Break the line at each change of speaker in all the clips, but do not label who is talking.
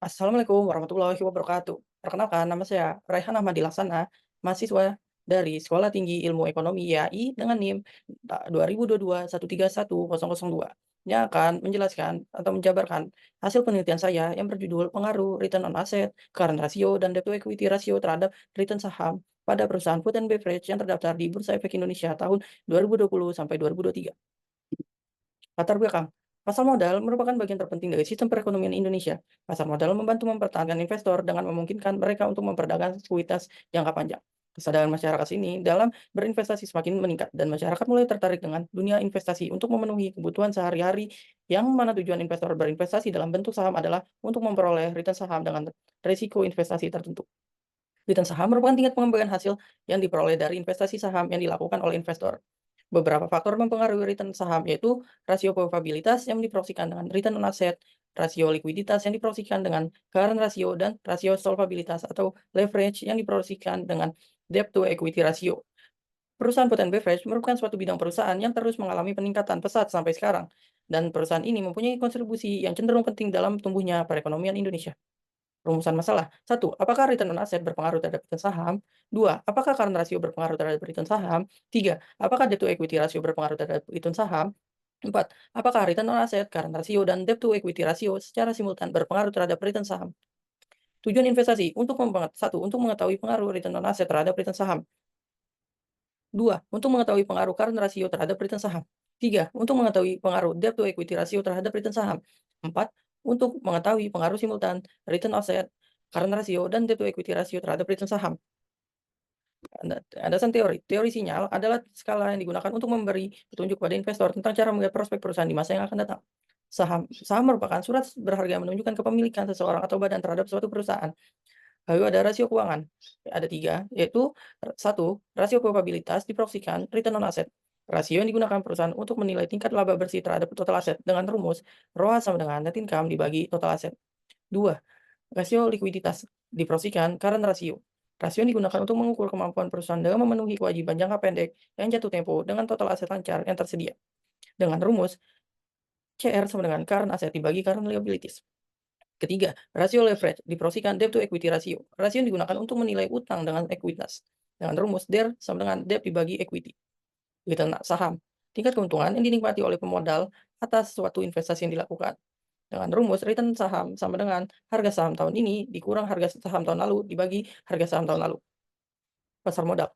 Assalamualaikum warahmatullahi wabarakatuh. Perkenalkan, nama saya Raihan Ahmadi Laksana, mahasiswa dari Sekolah Tinggi Ilmu Ekonomi IAI dengan NIM 2022131002 yang akan menjelaskan atau menjabarkan hasil penelitian saya yang berjudul pengaruh return on asset, current ratio, dan debt to equity ratio terhadap return saham pada perusahaan food and beverage yang terdaftar di Bursa Efek Indonesia tahun 2020 sampai 2023. Latar belakang. Pasar modal merupakan bagian terpenting dari sistem perekonomian Indonesia. Pasar modal membantu mempertahankan investor dengan memungkinkan mereka untuk memperdagangkan sekuiditas jangka panjang. Kesadaran masyarakat sini dalam berinvestasi semakin meningkat dan masyarakat mulai tertarik dengan dunia investasi untuk memenuhi kebutuhan sehari-hari yang mana tujuan investor berinvestasi dalam bentuk saham adalah untuk memperoleh return saham dengan risiko investasi tertentu. Return saham merupakan tingkat pengembalian hasil yang diperoleh dari investasi saham yang dilakukan oleh investor. Beberapa faktor mempengaruhi return saham yaitu rasio probabilitas yang diproyeksikan dengan return on asset, rasio likuiditas yang diproyeksikan dengan current ratio, dan rasio solvabilitas atau leverage yang diproyeksikan dengan debt to equity ratio. Perusahaan food and beverage merupakan suatu bidang perusahaan yang terus mengalami peningkatan pesat sampai sekarang, dan perusahaan ini mempunyai kontribusi yang cenderung penting dalam tumbuhnya perekonomian Indonesia. Rumusan masalah. Satu, apakah return on asset berpengaruh terhadap return saham? 2, apakah current ratio berpengaruh terhadap return saham? 3, apakah debt to equity ratio berpengaruh terhadap return saham? 4, apakah return on asset, current ratio, dan debt to equity ratio secara simultan berpengaruh terhadap return saham? Tujuan investasi untuk 1, untuk mengetahui pengaruh return on asset terhadap return saham. 2, untuk mengetahui pengaruh current ratio terhadap return saham. 3, untuk mengetahui pengaruh debt to equity ratio terhadap return saham. 4, untuk mengetahui pengaruh simultan return asset, current ratio, dan debt to equity ratio terhadap return saham. Landasan teori. Teori sinyal adalah skala yang digunakan untuk memberi petunjuk pada investor tentang cara melihat prospek perusahaan di masa yang akan datang. Saham merupakan surat berharga yang menunjukkan kepemilikan seseorang atau badan terhadap suatu perusahaan. Lalu ada rasio keuangan, ada 3, yaitu 1, rasio probabilitas diproyeksikan return on asset. Rasio yang digunakan perusahaan untuk menilai tingkat laba bersih terhadap total aset dengan rumus ROA sama dengan net income dibagi total aset. 2, rasio likuiditas diproyeksikan current ratio. Rasio yang digunakan untuk mengukur kemampuan perusahaan dalam memenuhi kewajiban jangka pendek yang jatuh tempo dengan total aset lancar yang tersedia. Dengan rumus CR sama dengan current asset dibagi current liabilities. Ketiga, rasio leverage diproyeksikan debt to equity ratio. Rasio yang digunakan untuk menilai utang dengan ekuitas. Dengan rumus DER sama dengan debt dibagi equity. Return saham. Tingkat keuntungan yang dinikmati oleh pemodal atas suatu investasi yang dilakukan. Dengan rumus return saham sama dengan harga saham tahun ini dikurang harga saham tahun lalu dibagi harga saham tahun lalu. Pasar modal.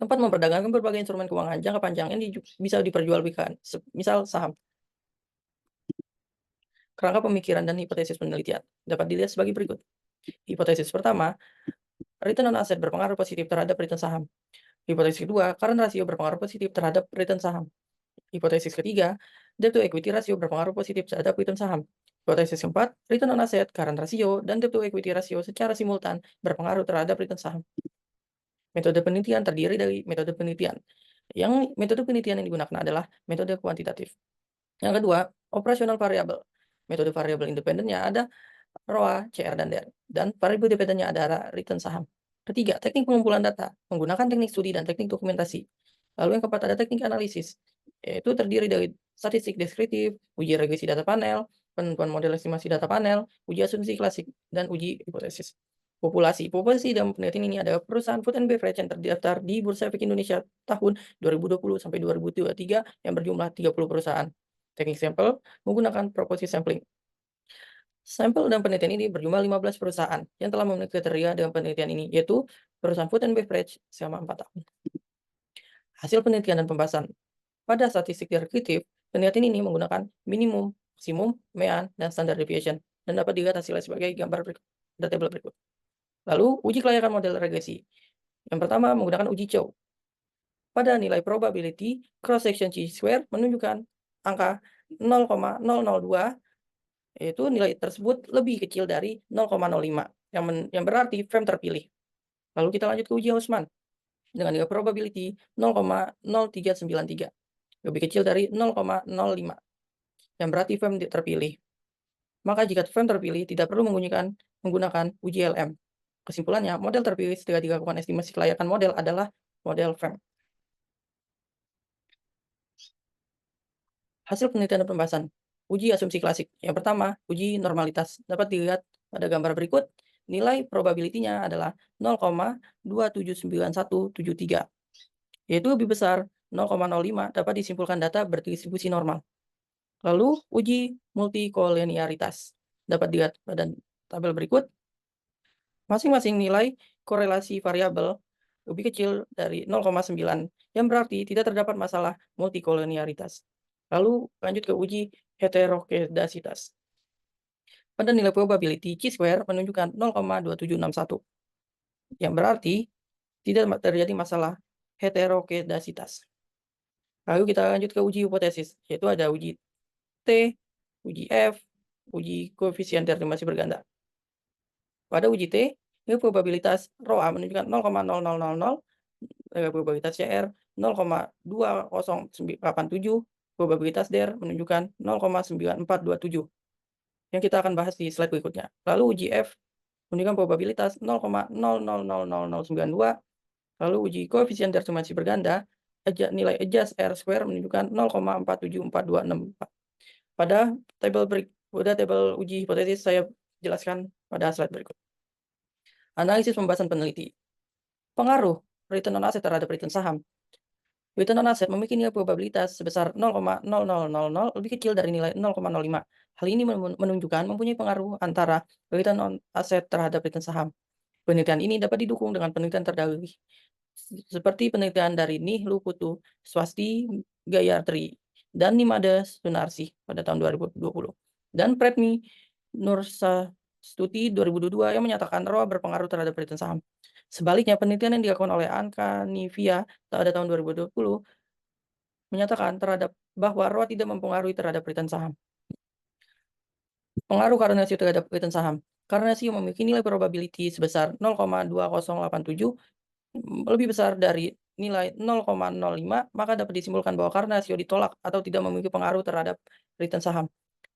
Tempat memperdagangkan berbagai instrumen keuangan jangka panjang yang bisa diperjualbelikan, misal saham. Kerangka pemikiran dan hipotesis penelitian dapat dilihat sebagai berikut. Hipotesis pertama, return on asset berpengaruh positif terhadap return saham. Hipotesis kedua, current ratio berpengaruh positif terhadap return saham. Hipotesis ketiga, debt to equity ratio berpengaruh positif terhadap return saham. Hipotesis keempat, return on asset, current ratio, dan debt to equity ratio secara simultan berpengaruh terhadap return saham. Metode penelitian terdiri dari metode penelitian. Metode penelitian yang digunakan adalah metode kuantitatif. Yang kedua, operasional variabel. Metode variabel independennya ada ROA, CR, dan DER. Dan variabel dependennya ada return saham. Ketiga, teknik pengumpulan data, menggunakan teknik studi dan teknik dokumentasi. Lalu yang keempat ada teknik analisis, yaitu terdiri dari statistik deskriptif, uji regresi data panel, penentuan model estimasi data panel, uji asumsi klasik, dan uji hipotesis. Populasi dalam penelitian ini adalah perusahaan food and beverage yang terdaftar di Bursa Efek Indonesia tahun 2020 sampai 2023 yang berjumlah 30 perusahaan. Teknik sampel menggunakan proporsi sampling. Sampel dalam penelitian ini berjumlah 15 perusahaan yang telah memenuhi kriteria dalam penelitian ini, yaitu perusahaan food and beverage selama 4 tahun. Hasil penelitian dan pembahasan. Pada statistik deskriptif, penelitian ini menggunakan minimum, maksimum, mean, dan standard deviation, dan dapat dilihat hasilnya sebagai gambar berikut, pada tabel berikut. Lalu, uji kelayakan model regresi. Yang pertama menggunakan uji Chow. Pada nilai probability, cross-section chi-square menunjukkan angka 0,002, yaitu nilai tersebut lebih kecil dari 0,05, yang berarti frame terpilih. Lalu kita lanjut ke uji Hausman dengan nilai probability 0,0393, lebih kecil dari 0,05, yang berarti frame terpilih. Maka jika frame terpilih tidak perlu menggunakan uji LM. Kesimpulannya, model terpilih setelah dilakukan estimasi kelayakan model adalah model frame. Hasil penelitian dan pembahasan. Uji asumsi klasik. Yang pertama, uji normalitas. Dapat dilihat Pada gambar berikut, nilai probability-nya adalah 0,2797173, yaitu lebih besar 0,05 dapat disimpulkan data berdistribusi normal. Lalu, uji multikolinearitas. Dapat dilihat pada tabel berikut, masing-masing nilai korelasi variabel lebih kecil dari 0,9, yang berarti tidak terdapat masalah multikolinearitas. Lalu, lanjut ke uji heterokedasitas. Pada nilai probability chi-square menunjukkan 0,2761, yang berarti tidak terjadi masalah heterokedasitas. Lalu kita lanjut ke uji hipotesis, yaitu ada uji T, uji F, uji koefisien determinasi berganda. Pada uji T, nilai probabilitas ρA menunjukkan 0,0000, nilai probabilitas CR 0,2087, probabilitas DER menunjukkan 0,9427, yang kita akan bahas di slide berikutnya. Lalu uji F menunjukkan probabilitas 0,000092, lalu uji koefisien determinasi berganda, nilai adjust R square menunjukkan 0,474264. Pada tabel uji hipotesis saya jelaskan pada slide berikut. Analisis pembahasan peneliti. Pengaruh return on asset terhadap return saham. Return on asset memiliki nilai probabilitas sebesar 0,0000 lebih kecil dari nilai 0,05. Hal ini menunjukkan mempunyai pengaruh antara return on asset terhadap return saham. Penelitian ini dapat didukung dengan penelitian terdahulu seperti penelitian dari Nihlu Putu, Swasti Gayatri, dan Nimade Sunarsi pada tahun 2020, dan Pretmi Nursastuti 2022 yang menyatakan ROA berpengaruh terhadap return saham. Sebaliknya, penelitian yang dilakukan oleh Anka Nivia pada tahun 2020 menyatakan bahwa ROA tidak mempengaruhi terhadap return saham. Pengaruh karena rasio terhadap return saham. Karena rasio memiliki nilai probability sebesar 0,2087 lebih besar dari nilai 0,05, maka dapat disimpulkan bahwa karena rasio ditolak atau tidak memiliki pengaruh terhadap return saham.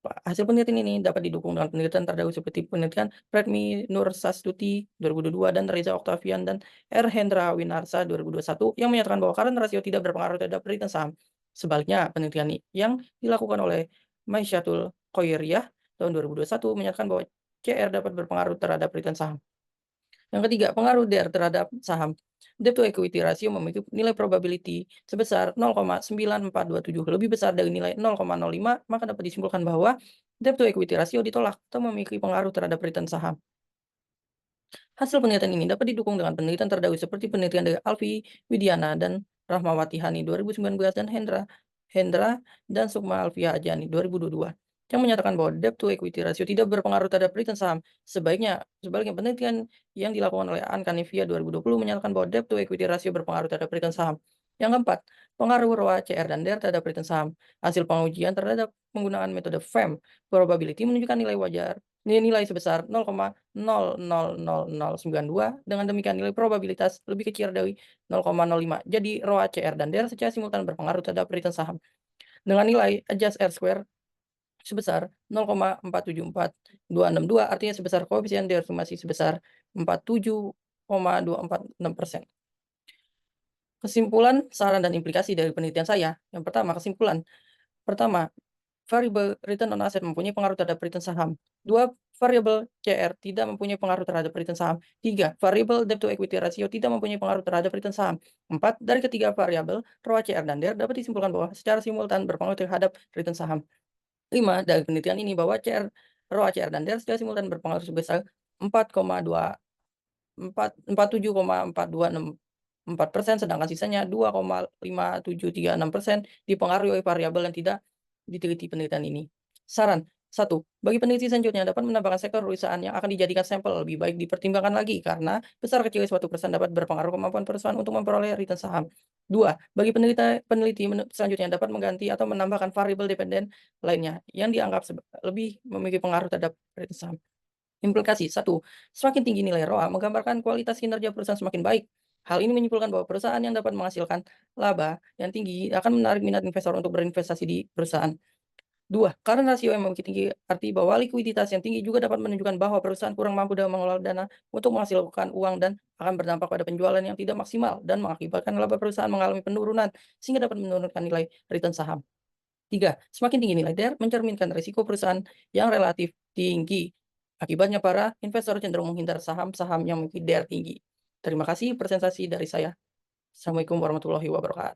Hasil penelitian ini dapat didukung dengan penelitian terdahulu seperti penelitian Pretmi Nursastuti 2022 dan Reza Octavian dan R. Hendra Winarsa 2021 yang menyatakan bahwa karena rasio tidak berpengaruh terhadap return saham. Sebaliknya, penelitian yang dilakukan oleh Maisyatul Khoiriyah tahun 2021 menyatakan bahwa CR dapat berpengaruh terhadap return saham. Yang ketiga, pengaruh DER terhadap saham. Debt to equity ratio memiliki nilai probability sebesar 0,9427 lebih besar dari nilai 0,05, maka dapat disimpulkan bahwa debt to equity ratio ditolak atau memiliki pengaruh terhadap return saham. Hasil penelitian ini dapat didukung dengan penelitian terdahulu seperti penelitian dari Alfi Widiana dan Rahmawati Hani 2019 dan Hendra dan Sukma Alfia Ajani 2022 yang menyatakan bahwa debt to equity ratio tidak berpengaruh terhadap return saham. Sebaliknya penelitian yang dilakukan oleh Anka Nivia 2020 menyatakan bahwa debt to equity ratio berpengaruh terhadap return saham. Yang keempat, pengaruh ROA, CR, dan DER terhadap return saham. Hasil pengujian terhadap penggunaan metode FEM probability menunjukkan nilai sebesar 0,000092. Dengan demikian nilai probabilitas lebih kecil dari 0,05. Jadi ROA, CR, dan DER secara simultan berpengaruh terhadap return saham. Dengan nilai adjust R square sebesar 0,474262, artinya sebesar koefisien deformasi sebesar 47,246%. Kesimpulan, saran, dan implikasi dari penelitian saya. Yang pertama, kesimpulan. Pertama, variabel return on asset mempunyai pengaruh terhadap return saham. 2. Variabel CR tidak mempunyai pengaruh terhadap return saham. 3. Variabel debt to equity ratio tidak mempunyai pengaruh terhadap return saham. 4. Dari ketiga variabel, ROA, CR, dan DER dapat disimpulkan bahwa secara simultan berpengaruh terhadap return saham. 5. Dari penelitian ini bahwa ROA, CR, dan DER secara simultan berpengaruh sebesar 47,426%, sedangkan sisanya 2,5736% dipengaruhi oleh variabel yang tidak diteliti penelitian ini. Saran. 1. Bagi peneliti selanjutnya dapat menambahkan sektor perusahaan yang akan dijadikan sampel lebih baik dipertimbangkan lagi karena besar kecilnya suatu perusahaan dapat berpengaruh kemampuan perusahaan untuk memperoleh return saham. 2. Bagi peneliti selanjutnya dapat mengganti atau menambahkan variabel dependen lainnya yang dianggap lebih memiliki pengaruh terhadap return saham. Implikasi. 1. Semakin tinggi nilai ROA menggambarkan kualitas kinerja perusahaan semakin baik. Hal ini menyimpulkan bahwa perusahaan yang dapat menghasilkan laba yang tinggi akan menarik minat investor untuk berinvestasi di perusahaan. 2. Karena rasio yang memiliki tinggi arti bahwa likuiditas yang tinggi juga dapat menunjukkan bahwa perusahaan kurang mampu dalam mengelola dana untuk menghasilkan uang dan akan berdampak pada penjualan yang tidak maksimal dan mengakibatkan laba perusahaan mengalami penurunan sehingga dapat menurunkan nilai return saham. 3. Semakin tinggi nilai DER mencerminkan risiko perusahaan yang relatif tinggi. Akibatnya para investor cenderung menghindar saham-saham yang memiliki DER tinggi. Terima kasih presentasi dari saya. Assalamualaikum warahmatullahi wabarakatuh.